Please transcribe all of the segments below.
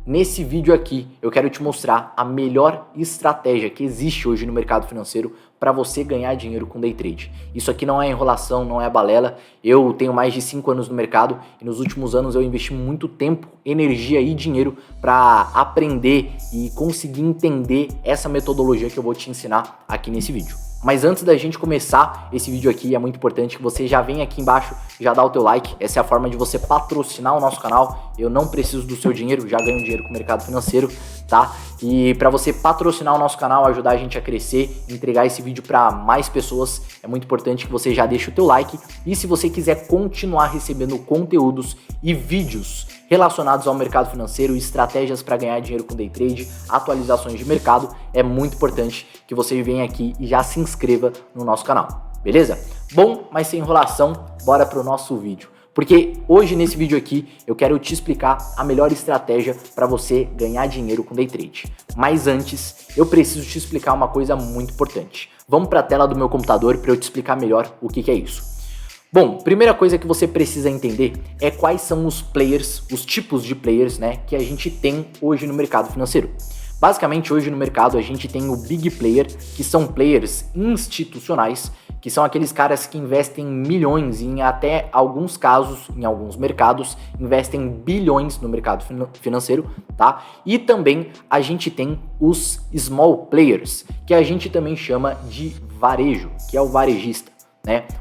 Nesse vídeo aqui eu quero te mostrar a melhor estratégia que existe hoje no mercado financeiro para você ganhar dinheiro com day trade. Isso aqui não é enrolação, não é balela. Eu tenho mais de 5 anos no mercado e nos últimos anos eu investi muito tempo, energia e dinheiro para aprender e conseguir entender essa metodologia que eu vou te ensinar aqui nesse vídeo. Mas antes da gente começar esse vídeo aqui, é muito importante que você já venha aqui embaixo, já dá o teu like. Essa é a forma de você patrocinar o nosso canal. Eu não preciso do seu dinheiro, já ganho dinheiro com o mercado financeiro, tá? E para você patrocinar o nosso canal, ajudar a gente a crescer, entregar esse vídeo para mais pessoas, é muito importante que você já deixe o teu like. E se você quiser continuar recebendo conteúdos e vídeos relacionados ao mercado financeiro, estratégias para ganhar dinheiro com day trade, atualizações de mercado, é muito importante que você venha aqui e já se inscreva no nosso canal, beleza? Bom, mas sem enrolação, bora pro nosso vídeo. Porque hoje nesse vídeo aqui eu quero te explicar a melhor estratégia para você ganhar dinheiro com day trade. Mas antes, eu preciso te explicar uma coisa muito importante. Vamos para a tela do meu computador para eu te explicar melhor o que é isso. Bom, primeira coisa que você precisa entender é quais são os players, os tipos de players, né, que a gente tem hoje no mercado financeiro. Basicamente, hoje no mercado a gente tem o Big Player, que são players institucionais, que são aqueles caras que investem milhões e em até alguns casos, em alguns mercados, investem bilhões no mercado financeiro, tá? E também a gente tem os Small Players, que a gente também chama de varejo, que é o varejista.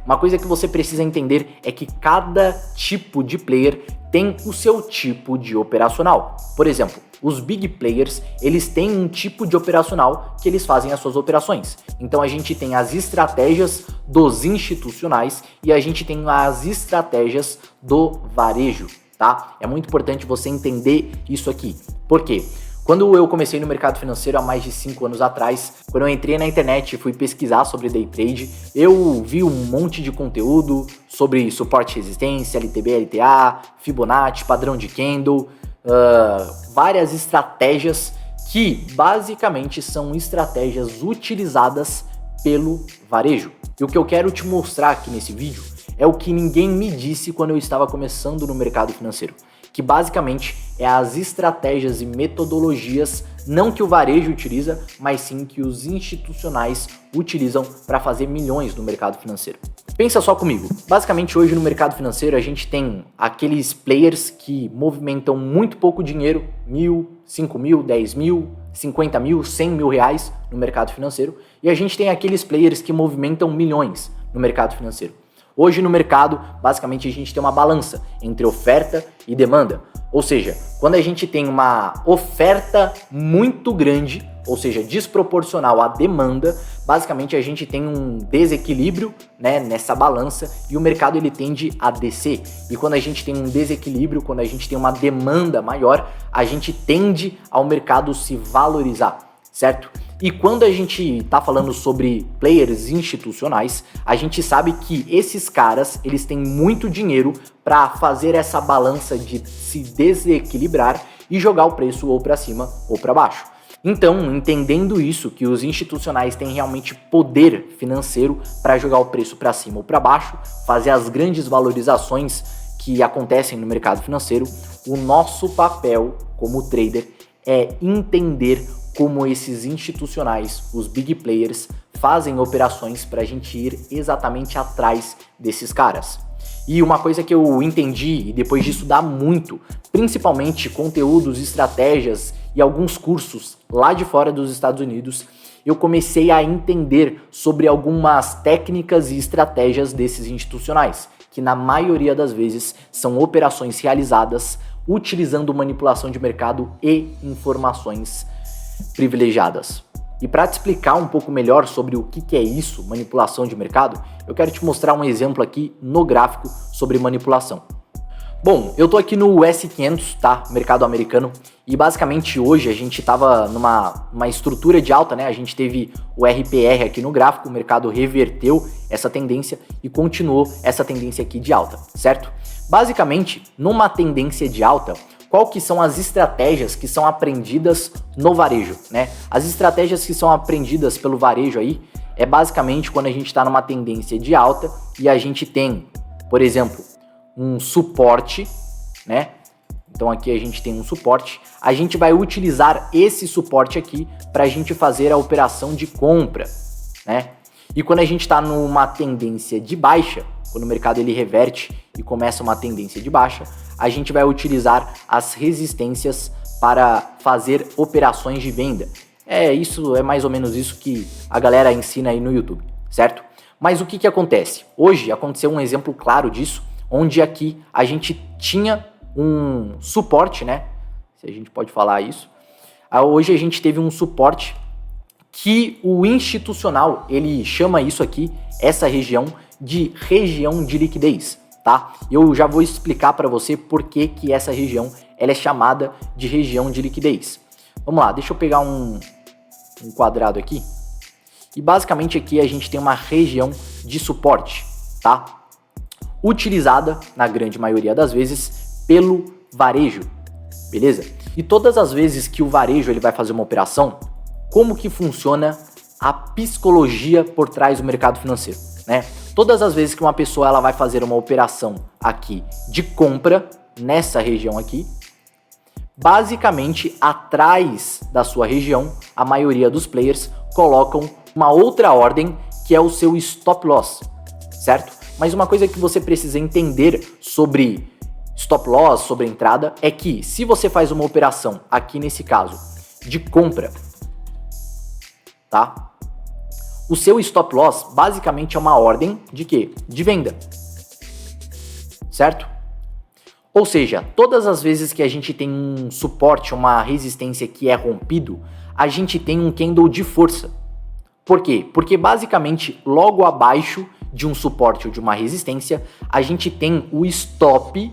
Uma coisa que você precisa entender é que cada tipo de player tem o seu tipo de operacional. Por exemplo, os big players, eles têm um tipo de operacional que eles fazem as suas operações. Então a gente tem as estratégias dos institucionais e a gente tem as estratégias do varejo, tá? É muito importante você entender isso aqui. Por quê? Quando eu comecei no mercado financeiro há mais de 5 anos atrás, quando eu entrei na internet e fui pesquisar sobre day trade, eu vi um monte de conteúdo sobre suporte e resistência, LTB, LTA, Fibonacci, padrão de candle, várias estratégias que basicamente são estratégias utilizadas pelo varejo. E o que eu quero te mostrar aqui nesse vídeo é o que ninguém me disse quando eu estava começando no mercado financeiro, que basicamente é as estratégias e metodologias, não que o varejo utiliza, mas sim que os institucionais utilizam para fazer milhões no mercado financeiro. Pensa só comigo, basicamente hoje no mercado financeiro a gente tem aqueles players que movimentam muito pouco dinheiro, 1.000, 5.000, 10.000, 50.000, 100.000 reais no mercado financeiro, e a gente tem aqueles players que movimentam milhões no mercado financeiro. Hoje no mercado, basicamente a gente tem uma balança entre oferta e demanda. Ou seja, quando a gente tem uma oferta muito grande, ou seja, desproporcional à demanda, basicamente a gente tem um desequilíbrio, né, nessa balança e o mercado ele tende a descer. E quando a gente tem um desequilíbrio, quando a gente tem uma demanda maior, a gente tende ao mercado se valorizar, certo? E quando a gente tá falando sobre players institucionais, a gente sabe que esses caras, eles têm muito dinheiro para fazer essa balança de se desequilibrar e jogar o preço ou para cima ou para baixo. Então, entendendo isso, que os institucionais têm realmente poder financeiro para jogar o preço para cima ou para baixo, fazer as grandes valorizações que acontecem no mercado financeiro, o nosso papel como trader é entender como esses institucionais, os big players, fazem operações para a gente ir exatamente atrás desses caras. E uma coisa que eu entendi, e depois de estudar muito, principalmente conteúdos, estratégias e alguns cursos lá de fora dos Estados Unidos, eu comecei a entender sobre algumas técnicas e estratégias desses institucionais, que na maioria das vezes são operações realizadas utilizando manipulação de mercado e informações privilegiadas. E para te explicar um pouco melhor sobre o que é isso, manipulação de mercado, eu quero te mostrar um exemplo aqui no gráfico sobre manipulação. Bom, eu tô aqui no S500, tá? Mercado americano, e basicamente hoje a gente tava numa estrutura de alta, né? A gente teve o RPR aqui no gráfico, o mercado reverteu essa tendência e continuou essa tendência aqui de alta, certo? Basicamente, numa tendência de alta, qual que são as estratégias que são aprendidas no varejo, né? As estratégias que são aprendidas pelo varejo aí é basicamente quando a gente está numa tendência de alta e a gente tem, por exemplo, um suporte, né? Então aqui a gente tem um suporte, a gente vai utilizar esse suporte aqui para a gente fazer a operação de compra, né? E quando a gente está numa tendência de baixa, quando o mercado ele reverte e começa uma tendência de baixa, a gente vai utilizar as resistências para fazer operações de venda. Isso é mais ou menos isso que a galera ensina aí no YouTube, certo? Mas o que acontece? Hoje aconteceu um exemplo claro disso, onde aqui a gente tinha um suporte, né? Se a gente pode falar isso. Hoje a gente teve um suporte que o institucional, ele chama isso aqui, essa região de liquidez, tá? Eu já vou explicar para você por que essa região ela é chamada de região de liquidez. Vamos lá, deixa eu pegar um quadrado aqui. E basicamente aqui a gente tem uma região de suporte, tá? Utilizada, na grande maioria das vezes, pelo varejo, beleza? E todas as vezes que o varejo ele vai fazer uma operação, como que funciona a psicologia por trás do mercado financeiro, né? Todas as vezes que uma pessoa ela vai fazer uma operação aqui de compra, nessa região aqui, basicamente atrás da sua região, a maioria dos players colocam uma outra ordem que é o seu stop loss, certo? Mas uma coisa que você precisa entender sobre stop loss, sobre entrada, é que se você faz uma operação, aqui nesse caso, de compra, tá? O seu stop loss basicamente é uma ordem de quê? De venda, certo? Ou seja, todas as vezes que a gente tem um suporte, uma resistência que é rompido, a gente tem um candle de força. Por quê? Porque basicamente logo abaixo de um suporte ou de uma resistência, a gente tem o stop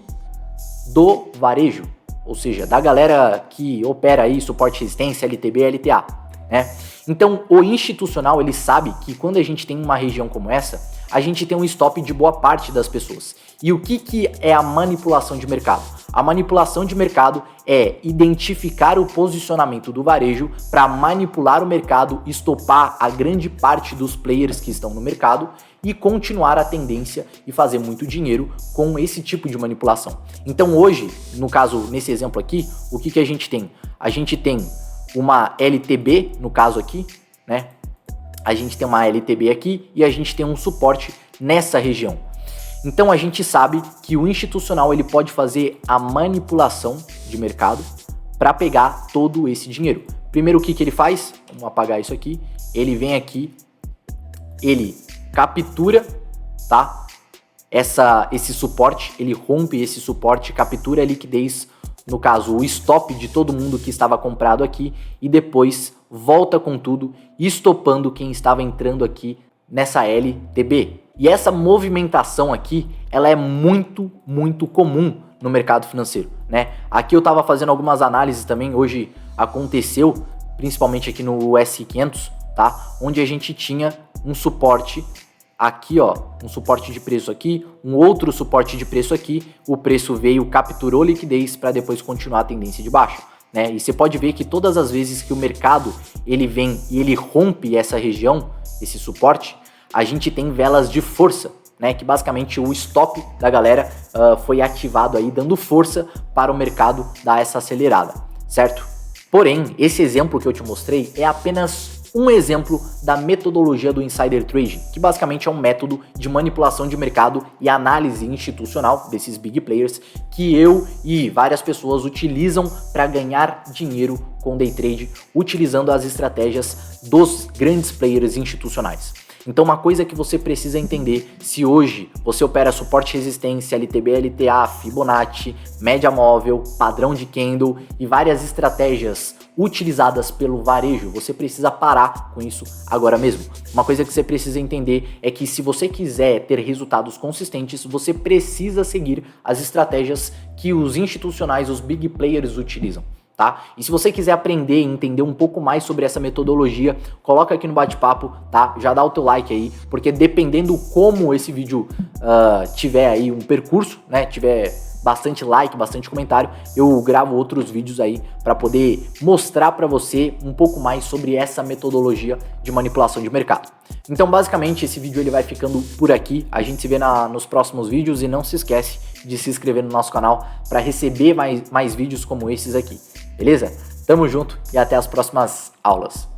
do varejo, ou seja, da galera que opera aí suporte, resistência, LTB, LTA, né? Então o institucional ele sabe que quando a gente tem uma região como essa, a gente tem um stop de boa parte das pessoas. E o que é a manipulação de mercado? A manipulação de mercado é identificar o posicionamento do varejo para manipular o mercado, estopar a grande parte dos players que estão no mercado e continuar a tendência e fazer muito dinheiro com esse tipo de manipulação. Então hoje, no caso, nesse exemplo aqui, o que a gente tem? A gente tem uma LTB, no caso aqui, né? A gente tem uma LTB aqui e a gente tem um suporte nessa região. Então a gente sabe que o institucional ele pode fazer a manipulação de mercado para pegar todo esse dinheiro. Primeiro o que ele faz? Vamos apagar isso aqui. Ele vem aqui, ele captura, tá? Esse suporte, ele rompe esse suporte, captura a liquidez, no caso o stop de todo mundo que estava comprado aqui e depois volta com tudo, estopando quem estava entrando aqui nessa LTB. E essa movimentação aqui, ela é muito comum no mercado financeiro, né? Aqui eu estava fazendo algumas análises também, hoje aconteceu, principalmente aqui no S500, tá? Onde a gente tinha um suporte aqui, ó, um suporte de preço aqui, um outro suporte de preço aqui, o preço veio, capturou liquidez para depois continuar a tendência de baixa, né? E você pode ver que todas as vezes que o mercado ele vem e ele rompe essa região, esse suporte, a gente tem velas de força, né? Que basicamente o stop da galera foi ativado aí, dando força para o mercado dar essa acelerada, certo? Porém, esse exemplo que eu te mostrei é apenas um exemplo da metodologia do Insider Trading, que basicamente é um método de manipulação de mercado e análise institucional desses big players que eu e várias pessoas utilizam para ganhar dinheiro com day trade, utilizando as estratégias dos grandes players institucionais. Então uma coisa que você precisa entender, se hoje você opera suporte, resistência, LTB, LTA, Fibonacci, média móvel, padrão de candle e várias estratégias utilizadas pelo varejo, você precisa parar com isso agora mesmo. Uma coisa que você precisa entender é que se você quiser ter resultados consistentes, você precisa seguir as estratégias que os institucionais, os big players utilizam. Tá? E se você quiser aprender e entender um pouco mais sobre essa metodologia, coloca aqui no bate-papo, tá? Já dá o teu like aí, porque dependendo como esse vídeo tiver aí um percurso, né? Tiver bastante like, bastante comentário, eu gravo outros vídeos aí para poder mostrar para você um pouco mais sobre essa metodologia de manipulação de mercado. Então, basicamente, esse vídeo ele vai ficando por aqui. A gente se vê nos próximos vídeos e não se esquece de se inscrever no nosso canal para receber mais vídeos como esses aqui, beleza? Tamo junto e até as próximas aulas.